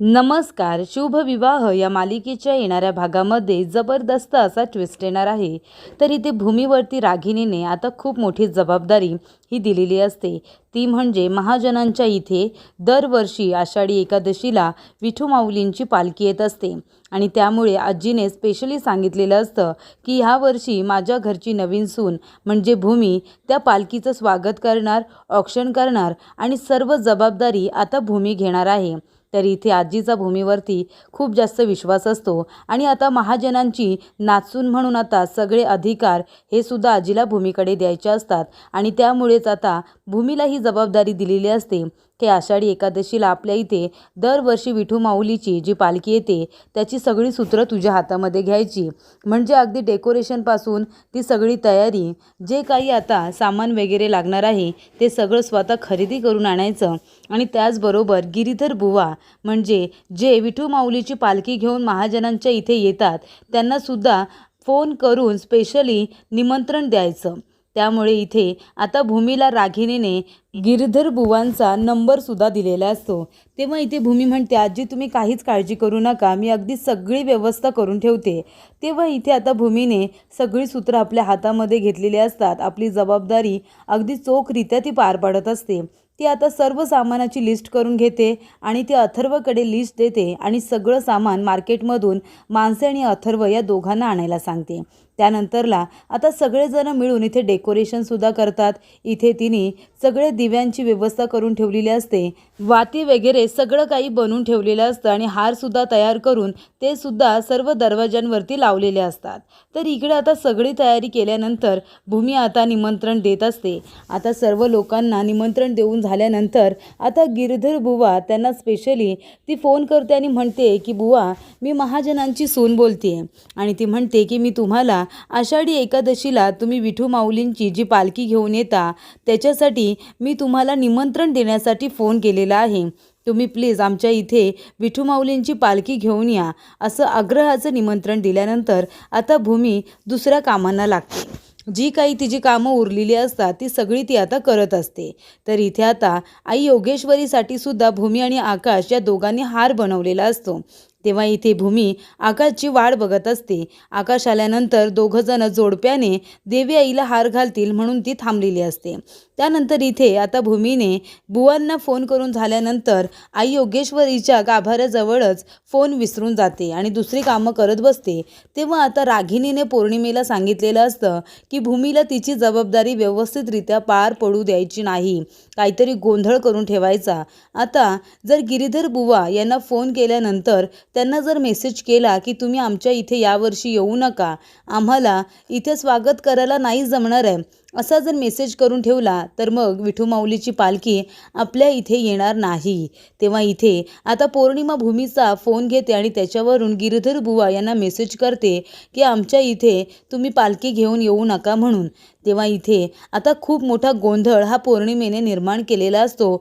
नमस्कार. शुभ विवाह या मालिकेच्या येणाऱ्या भागामध्ये जबरदस्त असा ट्विस्ट येणार आहे. तर इथे भूमीवरती रागिणीने आता खूप मोठी जबाबदारी ही दिलेली असते. ती म्हणजे महाजनांच्या इथे दरवर्षी आषाढी एकादशीला विठू माऊलींची पालखी येत असते आणि त्यामुळे आजीने स्पेशली सांगितलेलं असतं की ह्या वर्षी माझ्या घरची नवीन सून म्हणजे भूमी त्या पालखीचं स्वागत करणार, औक्षण करणार आणि सर्व जबाबदारी आता भूमी घेणार आहे. तर इथे आजीचा भूमीवरती खूप जास्त विश्वास असतो आणि आता महाजनांची नाचून म्हणून आता सगळे अधिकार हे सुद्धा आजीला भूमीकडे द्यायचे असतात आणि त्यामुळेच आता भूमीला ही जबाबदारी दिलेली असते की आषाढी एकादशीला आपल्या इथे दरवर्षी विठू माऊलीची जी पालखी येते त्याची सगळी सूत्रं तुझ्या हातामध्ये घ्यायची. म्हणजे अगदी डेकोरेशनपासून ती सगळी तयारी, जे काही आता सामान वगैरे लागणार आहे ते सगळं स्वतः खरेदी करून आणायचं आणि त्याचबरोबर गिरीधर बुवा म्हणजे जे विठू माऊलीची पालखी घेऊन महाजनांच्या इथे येतात त्यांनासुद्धा फोन करून स्पेशली निमंत्रण द्यायचं. त्यामुळे इथे आता भूमीला रागिणीने गिरधर बुवांचा नंबरसुद्धा दिलेला असतो. तेव्हा इथे भूमी म्हणते, आजी तुम्ही काहीच काळजी करू नका, मी अगदी सगळी व्यवस्था करून ठेवते. तेव्हा इथे आता भूमीने सगळी सूत्र आपल्या हातामध्ये घेतलेली असतात. आपली जबाबदारी अगदी चोखरित्या ती पार पाडत असते. ती आता सर्व सामानाची लिस्ट करून घेते आणि ती अथर्वकडे लिस्ट देते आणि सगळं सामान मार्केटमधून मानसे आणि अथर्व या दोघांना आणायला सांगते. त्यानंतरला आता सगळेजण मिळून इथे डेकोरेशनसुद्धा करतात. इथे तिने सगळे दिव्यांची व्यवस्था करून ठेवलेली असते, वाती वगैरे सगळं काही बनवून ठेवलेलं असतं आणि हारसुद्धा तयार करून ते सुद्धा सर्व दरवाजांवरती लावलेले असतात. तर इकडे आता सगळी तयारी केल्यानंतर भूमी आता निमंत्रण देत असते. आता सर्व लोकांना निमंत्रण देऊन झाल्यानंतर आता गिरधर बुवा त्यांना स्पेशली ती फोन करते आणि म्हणते की बुवा मी महाजनांची सून बोलते आणि ती म्हणते की मी तुम्हाला आषाढी एकादशीला तुम्ही विठू माऊलींची जी पालखी घेऊन येता त्याच्यासाठी मी तुम्हाला निमंत्रण देण्यासाठी फोन केलेला आहे. तुम्ही प्लीज आमच्या इथे विठू माऊलींची पालखी घेऊन या, असं आग्रहाचं निमंत्रण दिल्यानंतर आता भूमी दुसऱ्या कामांना लागते. जी काही तिची कामं उरलेली असतात ती सगळी ती आता करत असते. तर इथे आता आई योगेश्वरीसाठी सुद्धा भूमी आणि आकाश या दोघांनी हार बनवलेला असतो. तेव्हा इथे भूमी आकाशची वाट बघत असते. आकाश आल्यानंतर दोघंजण जोडप्याने देवी आईला हार घालतील म्हणून ती थांबलेली असते. त्यानंतर इथे आता भूमीने बुवांना फोन करून झाल्यानंतर आई योगेश्वरीच्या गाभाऱ्याजवळच फोन विसरून जाते आणि दुसरी कामं करत बसते. तेव्हा आता रागिणीने पौर्णिमेला सांगितलेलं असतं की भूमीला तिची जबाबदारी व्यवस्थितरित्या पार पडू द्यायची नाही, काहीतरी गोंधळ करून ठेवायचा. आता जर गिरीधर बुवा यांना फोन केल्यानंतर त्यांना जर मेसेज केला की तुम्ही आमच्या इथे यावर्षी येऊ नका, आम्हाला इथे स्वागत करायला नाही जमणार आहे, असा जर मेसेज करून ठेवला तर मग विठू माऊलीची पालखी आपल्या इथे येणार नाही. तेव्हा इथे आता पौर्णिमा भूमीचा फोन घेते आणि त्याच्यावरून गिरधर बुवा यांना मेसेज करते की आमच्या इथे तुम्ही पालखी घेऊन येऊ नका म्हणून. तेव्हा इथे आता खूप मोठा गोंधळ हा पौर्णिमेने निर्माण केलेला असतो.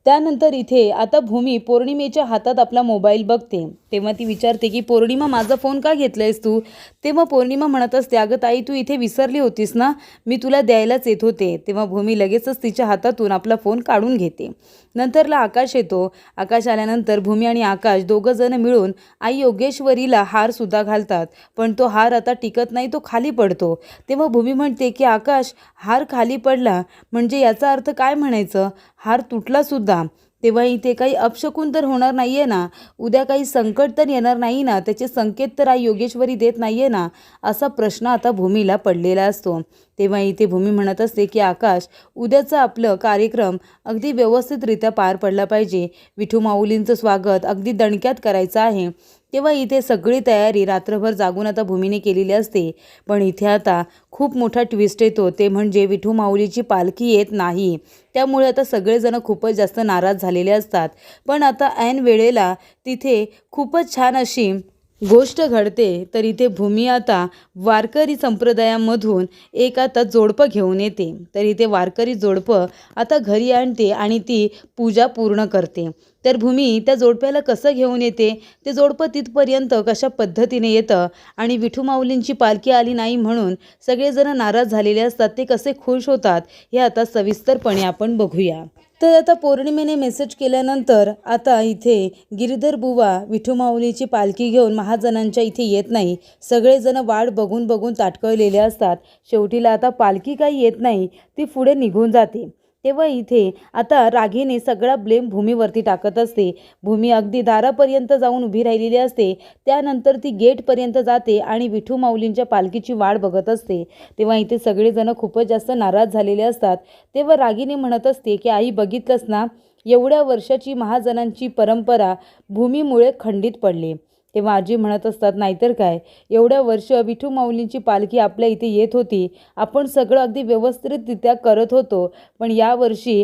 त्यानंतर इथे आता भूमी पौर्णिमेच्या हातात आपला मोबाईल बघते. तेव्हा ती विचारते की पौर्णिमा माझा फोन का घेतलायस तू? तेव्हा पौर्णिमा म्हणत असते, अगं ताई तू इथे विसरली होतीस ना, मी तुला द्यायलाच येत होते. तेव्हा भूमी लगेचच तिच्या हातातून आपला फोन काढून घेते. नंतरला आकाश येतो. आकाश आल्यानंतर भूमी आणि आकाश दोघंजण मिळून आई योगेश्वरीला हारसुद्धा घालतात, पण तो हार आता टिकत नाही, तो खाली पडतो. तेव्हा भूमी म्हणते की आकाश हार खाली पडला म्हणजे याचा अर्थ काय म्हणायचं, हार तुटला सुद्धा. तेव्हा इथे काही अपशकुन तर होणार नाही आहे ना, उद्या काही संकट तर येणार नाही ना, त्याचे संकेत तर आई योगेश्वरी देत नाही आहे ना, असा प्रश्न आता भूमीला पडलेला असतो. तेव्हा इथे भूमी म्हणत असते की आकाश उद्याचा आपलं कार्यक्रम अगदी व्यवस्थितरित्या पार पडला पाहिजे, विठू माऊलींचं स्वागत अगदी दणक्यात करायचं आहे. तेव्हा इथे सगळी तयारी रात्रभर जागून आता भूमीने केलेली असते. पण इथे आता खूप मोठा ट्विस्ट येतो, ते म्हणजे विठू माऊलीची पालखी येत नाही. त्यामुळे आता सगळेजण खूपच जास्त नाराज झालेले असतात. पण आता ऐन वेळेला तिथे खूपच छान अशी गोष्ट घडते. तर इथे भूमी आता वारकरी संप्रदायामधून एक आता जोडपं घेऊन येते. तर इथे वारकरी जोडपं आता घरी आणते आणि ती पूजा पूर्ण करते. तर भूमी त्या जोडप्याला कसं घेऊन येते, ते जोडपं तिथपर्यंत कशा पद्धतीने येतं आणि विठू माऊलींची पालखी आली नाही म्हणून सगळेजण नाराज झालेले असतात, ते कसे खुश होतात हे आता सविस्तरपणे आपण बघूया. तर आता पौर्णिमेने मेसेज केल्यानंतर आता इथे गिरीधर बुवा विठू माऊलीची पालखी घेऊन महाजनांच्या इथे येत नाही. सगळेजण वाट बघून बघून ताटकळलेले असतात. शेवटीला आता पालखी काही येत नाही, ती पुढे निघून जाते. तेव्हा इथे आता रागीने सगळा ब्लेम भूमीवरती टाकत असते. भूमी अगदी दारापर्यंत जाऊन उभी राहिलेली असते. त्यानंतर ती गेटपर्यंत जाते आणि विठू माऊलींच्या पालखीची वाट बघत असते. तेव्हा इथे सगळेजण खूपच जास्त नाराज झालेले असतात. तेव्हा रागिनी म्हणत असते की आई, बघितलंस ना, एवढ्या वर्षाची महाजनांची परंपरा भूमीमुळे खंडित पडली. तेव्हा आजी म्हणत असतात, नाहीतर काय, एवढ्या वर्ष विठू माऊलींची पालखी आपल्या इथे येत होती, आपण सगळं अगदी व्यवस्थितरित्या करत होतो, पण यावर्षी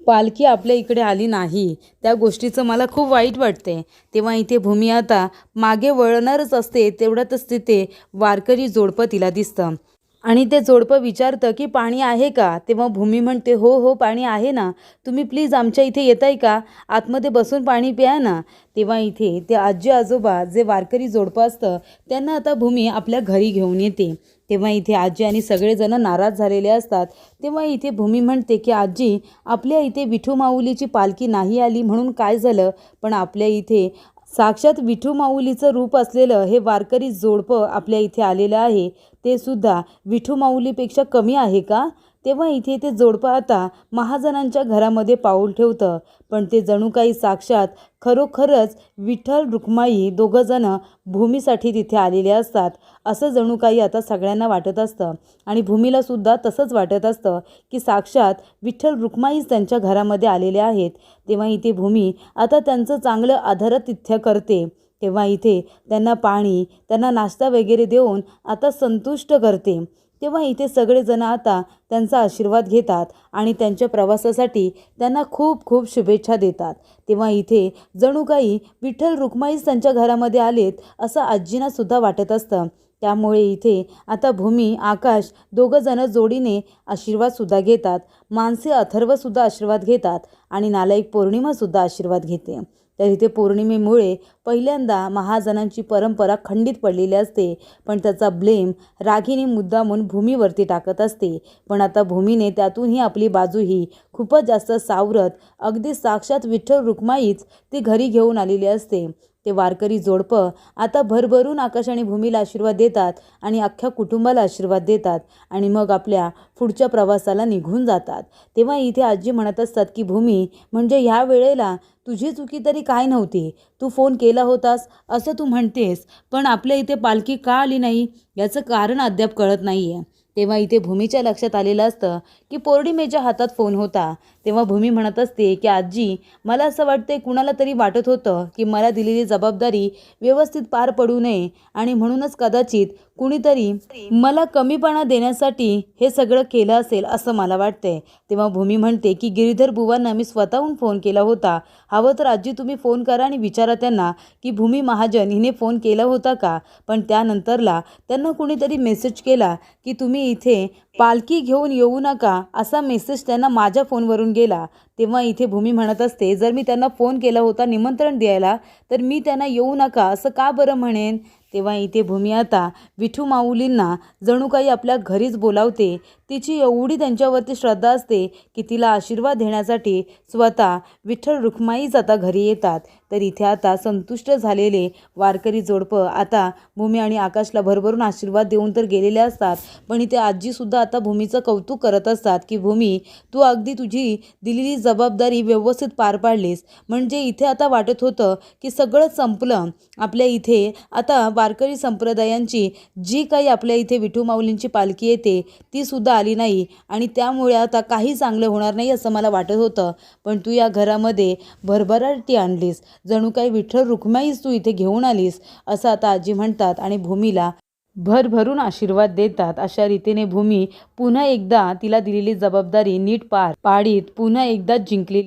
पालखी आपल्या इकडे आली नाही. त्या गोष्टीचं मला खूप वाईट वाटते. तेव्हा इथे भूमी आता मागे वळणारच असते. तेवढ्यातच तिथे वारकरी जोडपं तिला दिसतं आणि ते जोडपं विचारतं की पाणी आहे का? तेव्हा भूमी म्हणते, हो हो, पाणी आहे ना, तुम्ही प्लीज आमच्या इथे येताय का? आतमध्ये बसून पाणी प्या ना. तेव्हा इथे ते आजी आजोबा जे वारकरी जोडपं असतं त्यांना आता भूमी आपल्या घरी घेऊन येते. तेव्हा इथे आजी आणि सगळेजण नाराज झालेले असतात. तेव्हा इथे भूमी म्हणते की आजी, आपल्या इथे विठू माऊलीची पालखी नाही आली म्हणून काय झालं, पण आपल्या इथे साक्षात विठू माऊलीचं रूप असलेलं हे वारकरी जोडपं आपल्या इथे आलेलं आहे. ते सुद्धा विठू माऊलीपेक्षा कमी आहे का? तेव्हा इथे ते जोडपं आता महाजनांच्या घरामध्ये पाऊल ठेवतं. पण ते जणू काही साक्षात खरोखरच विठ्ठल रुक्माई दोघंजण भूमीसाठी तिथे आलेले असतात, असं जणू काही आता सगळ्यांना वाटत असतं. आणि भूमीला सुद्धा तसंच वाटत असतं की साक्षात विठ्ठल रुक्माईच त्यांच्या घरामध्ये आलेले आहेत. तेव्हा इथे भूमी आता त्यांचं चांगलं आदरातिथ्य करते. तेव्हा इथे त्यांना पाणी, त्यांना नाश्ता वगैरे देऊन आता संतुष्ट करते. तेव्हा इथे सगळेजण आता त्यांचा आशीर्वाद घेतात आणि त्यांच्या प्रवासासाठी त्यांना खूप खूप शुभेच्छा देतात. तेव्हा इथे जणू काही विठ्ठल रुक्माईच त्यांच्या घरामध्ये आलेत असं आजींना सुद्धा वाटत असतं. त्यामुळे इथे आता भूमी, आकाश दोघंजण जोडीने आशीर्वादसुद्धा घेतात. मानसी अथर्वसुद्धा आशीर्वाद घेतात आणि नालायक पौर्णिमासुद्धा आशीर्वाद घेते. तर इथे पौर्णिमेमुळे पहिल्यांदा महाजनांची परंपरा खंडित पडलेली असते, पण त्याचा ब्लेम रागिनी मुद्दामून भूमीवरती टाकत असते. पण आता भूमीने त्यातूनही आपली बाजू ही खूपच जास्त सावरत अगदी साक्षात विठ्ठल रुक्माईच ती घरी घेऊन आलेली असते. ते वारकरी जोडपं आता भरभरून आकाश आणि भूमीला आशीर्वाद देतात आणि अख्ख्या कुटुंबाला आशीर्वाद देतात आणि मग आपल्या पुढच्या प्रवासाला निघून जातात. तेव्हा इथे आजी म्हणत असतात की भूमी, म्हणजे ह्या वेळेला तुझी चुकी तरी काय नव्हती, तू फोन केला होतास असं तू म्हणतेस, पण आपल्या इथे पालखी का आली नाही याचं कारण अद्याप कळत नाही आहे. तेव्हा इथे भूमीच्या लक्षात आलेलं असतं की पौर्णिमेच्या हातात फोन होता. तेव्हा भूमी म्हणत असते की आजी, मला असं वाटते कुणाला तरी वाटत होतं की मला दिलेली जबाबदारी व्यवस्थित पार पडू नये आणि म्हणूनच कदाचित कुणीतरी मला कमीपणा देण्यासाठी हे सगळं केलं असेल असं मला वाटतंय. तेव्हा भूमी म्हणते की गिरीधर बुवांना मी स्वतःहून फोन केला होता. हवं तर आजी तुम्ही फोन करा आणि विचारा त्यांना की भूमी महाजन हिने फोन केला होता का. पण त्यानंतरला त्यांना कुणीतरी मेसेज केला की तुम्ही इथे पालखी घेऊन येऊ नका असा मेसेज त्यांना माझ्या फोनवरून गेला. तेव्हा इथे भूमी म्हणत असते, जर मी त्यांना फोन केला होता निमंत्रण द्यायला, तर मी त्यांना येऊ नका असं का बरं म्हणेन. तेव्हा इथे भूमी आता विठू माऊलींना जणू काही आपल्या घरीच बोलावते. तिची एवढी त्यांच्यावरती श्रद्धा असते की तिला आशीर्वाद देण्यासाठी स्वतः विठ्ठल रुक्माईच आता घरी येतात. तर इथे आता संतुष्ट झालेले वारकरी जोडपं आता भूमी आणि आकाशला भरभरून आशीर्वाद देऊन तर गेलेले असतात. पण इथे आजीसुद्धा आता भूमीचं कौतुक करत असतात की भूमी, तू अगदी तुझी दिलेली जबाबदारी व्यवस्थित पार पाडलीस. म्हणजे इथे आता वाटत होतं की सगळं संपलं. आपल्या इथे आता वारकरी संप्रदायांची जी काही आपल्या इथे विठू माऊलींची पालखी येते ती सुद्धा आली नाही आणि त्यामुळे आता काही चांगलं होणार नाही असं मला वाटत होतं. पण तू या घरामध्ये भरभराटी आणलीस, जणू काही विठ्ठल रुक्माईच तू इथे घेऊन आलीस असं आता आजी म्हणतात आणि भूमीला भरभरून आशीर्वाद देतात. अशा रीतीने भूमी पुन्हा एकदा तिला दिलेली जबाबदारी नीट पार पाडीत पुन्हा एकदा जिंकली.